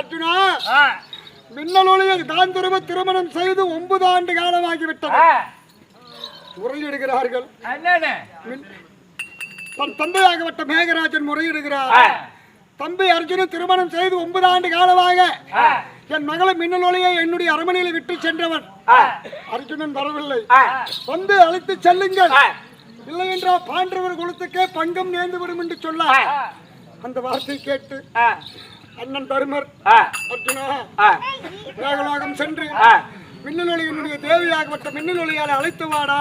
அர்ஜுனா, மின்னலொளியை தான் திருமணம் செய்து 9 ஆண்டு காலமாகிவிட்டது. முறையிடுகிறார்கள். தன் தந்தையாகப்பட்ட மேகராஜன் முறையிடுகிறார். தம்பி அர்ஜுனன் திருமணம் செய்து 9 ஆண்டு காலமாக என் மகளை மின்னலொளியை என்னுடைய அரமனையில் விட்டு சென்றவன். அர்ஜுனன் வரவில்லை. வந்து அழைத்து செல்லுங்கள், இல்லை என்றால் பாண்டவர் குலத்துக்கே பங்கம் நேர்ந்து விடும் என்று சொல்ல அந்த வார்த்தை கேட்டு அண்ணன் தருமர் அர்ஜுனா மேகலோகம் சென்று மின்னலொளியினுடைய தேவியாகப்பட்ட மின்னலொளியால் அழைத்து வாடா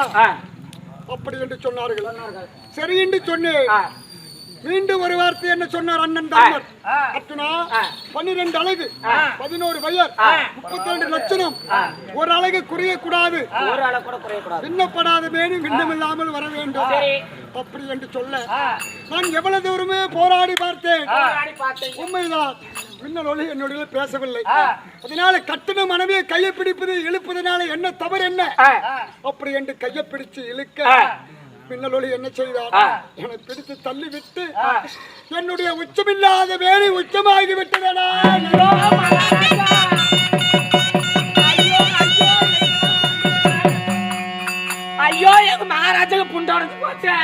அப்படி என்று சொன்னார்கள். சரி என்று சொன்னேன். மீண்டும் ஒரு வார்த்தை என்ன சொன்னார் அண்ணன் தர்மர்? அர்ஜுனா, 12 அழகு, 11 வயர், 32 லட்சணம், ஒரு அழகு குறையக்கூடாது, விண்ணப்படாத மேலும் விண்ணமில்லாமல் வர வேண்டும் அப்படி என்று சொல்ல நான் எவ்வளவு தூரமே போராடி பார்த்தேன். உண்மைதான், மின்னலொளி என்னுடைய பேசவில்லை. அதனால கட்டின மனைவியை கையை பிடிப்பது இழுப்பதனால என்ன தவறு என்ன அப்படி என்று கையை பிடிச்சு இழுக்க மின்னலொளி என்ன செய்தார்? என்னை பிடித்து தள்ளிவிட்டு என்னுடைய உச்சமில்லாத வேலை உச்சமாகி விட்டதா. ஐயோ, எங்க மகாராஜாக்கு புண்டானது போச்சு.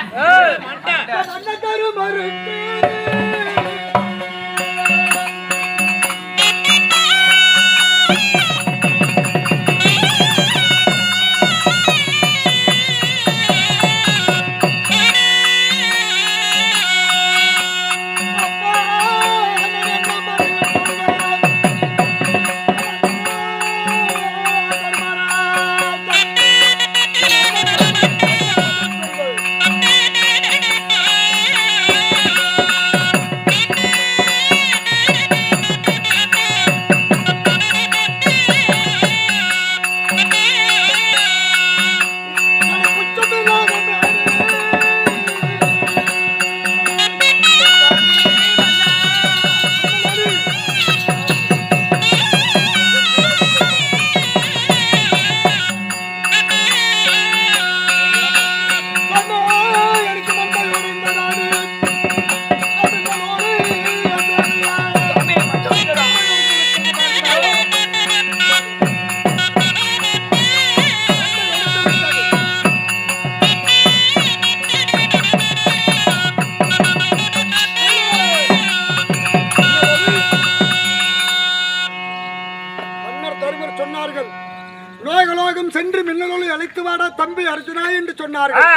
சென்று மின்னலொளி அழைத்து வாடா தம்பி அர்ஜுனா என்று சொன்னார்கள்.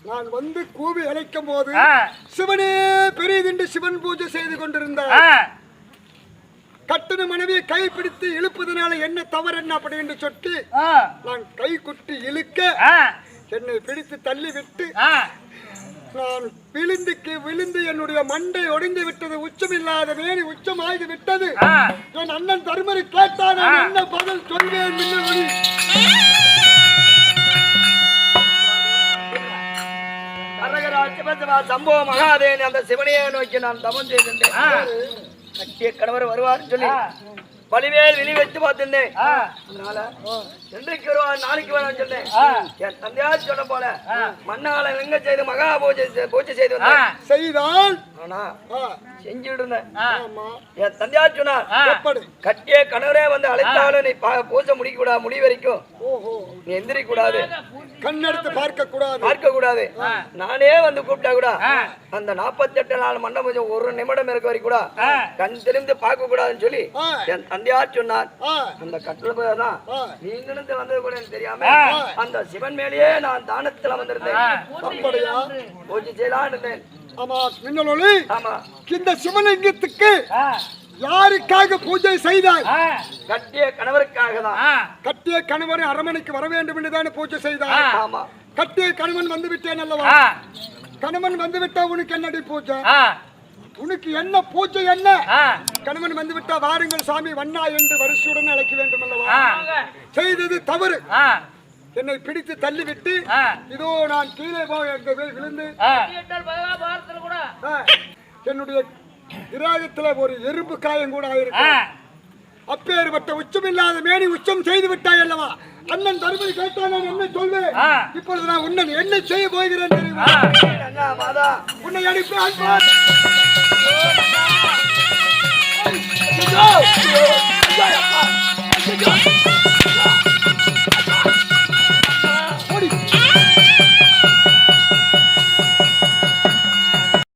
நான் வந்து கூவி அழைக்கும் போது சிவனே பெரியதென்று சிவன் பூஜை செய்து கொண்டிருந்தார். கட்டின மனைவியை கை பிடித்து இழுப்பதனால என்ன தவறு என்ன அப்படி என்று சொல்லி நான் கை குட்டி இழுக்க என்னை பிடித்து தள்ளி விட்டு நான் விழுந்து என்னுடைய மண்டை ஒடிந்து விட்டது. உச்சமில்லாத வேணி உச்சமாகி விட்டது. என் அண்ணன் தருமரை கேட்டான், என்ன பதில் சொல்வேன்? மின்னலொளி சம்பவ மகாதேவன் அந்த சிவனையை நோக்கி நான் தமம் செய்கின்றேன். கணவர் வருவார் சொல்லி பலிவேல் வெளி வச்சு பார்த்திருந்தேன். அதனால இன்றைக்கு வருவார், நாளைக்கு வரான்னு சொன்னேன். என் தந்தையார் சொன்ன போல மண்ணால எங்க செய்து மகா பூஜை செய்து செய்தான். ஆனா செஞ்சுட்டு இருந்தேன். என் தந்தையார் சொன்னார், கட்டிய கணவரே வந்து அழைத்தாலும் நீ பூஜை முடிக்க கூடாது, முடி வரைக்கும் நீ எந்திரிக்க கூடாது, கண்ணெடுத்து பார்க்க கூடாது. நானே வந்து கூப்பிட்டா கூட அந்த 48 நாள் மண்டபம் ஒரு நிமிடம் இருக்க வரைக்கும் கூட கண் தெரிந்து பார்க்க கூடாதுன்னு சொல்லி என் தந்தையார் சொன்னார். அந்த கட்டளை தான் நீங்களும் வந்தது கூட எனக்கு தெரியாம அந்த சிவன் மேலேயே நான் தானத்துல வந்திருந்தேன். பூஜை செய்யலாம் இருந்தேன். ஆமா மின்னலொளி, இந்த சிவலிங்கத்துக்கு யாருக்காக பூஜை செய்தாய்? கட்டிய கணவருக்காக தான். கட்டிய கணவரை அரமனைக்கு வர வேண்டும் என்றுதானே பூஜை செய்தாய்? ஆமா. கட்டிய கணவன் வந்து விட்டேன் அல்லவா? கணவன் வந்து விட்டா உனக்கு என்னடி பூஜை? உனக்கு என்ன பூஜை என்ன? கணவன் வந்து விட்டா வாருங்கள் சாமி வண்ணா என்று வரிசையுடன் அழைக்க வேண்டும் அல்லவா? செய்தது தவறு. என்னை பிடித்து தள்ளிவிட்டு இதோ நான் கீழே விழுந்து என்னுடைய கிராகத்துல ஒரு எறும்பு காயம் கூட ஆயிருக்கு. அப்பேற்பட்ட உச்சமில்லாத மேனி உச்சம் செய்து விட்டாய் அல்லவா? அண்ணன் தருமதி கேட்டா நான் என்ன சொல்வேன்? இப்பொழுது நான் உன்னை என்ன செய்ய போகிறேன் தெரியுமா? உன்னை அனுப்பி வந்திருக்கான்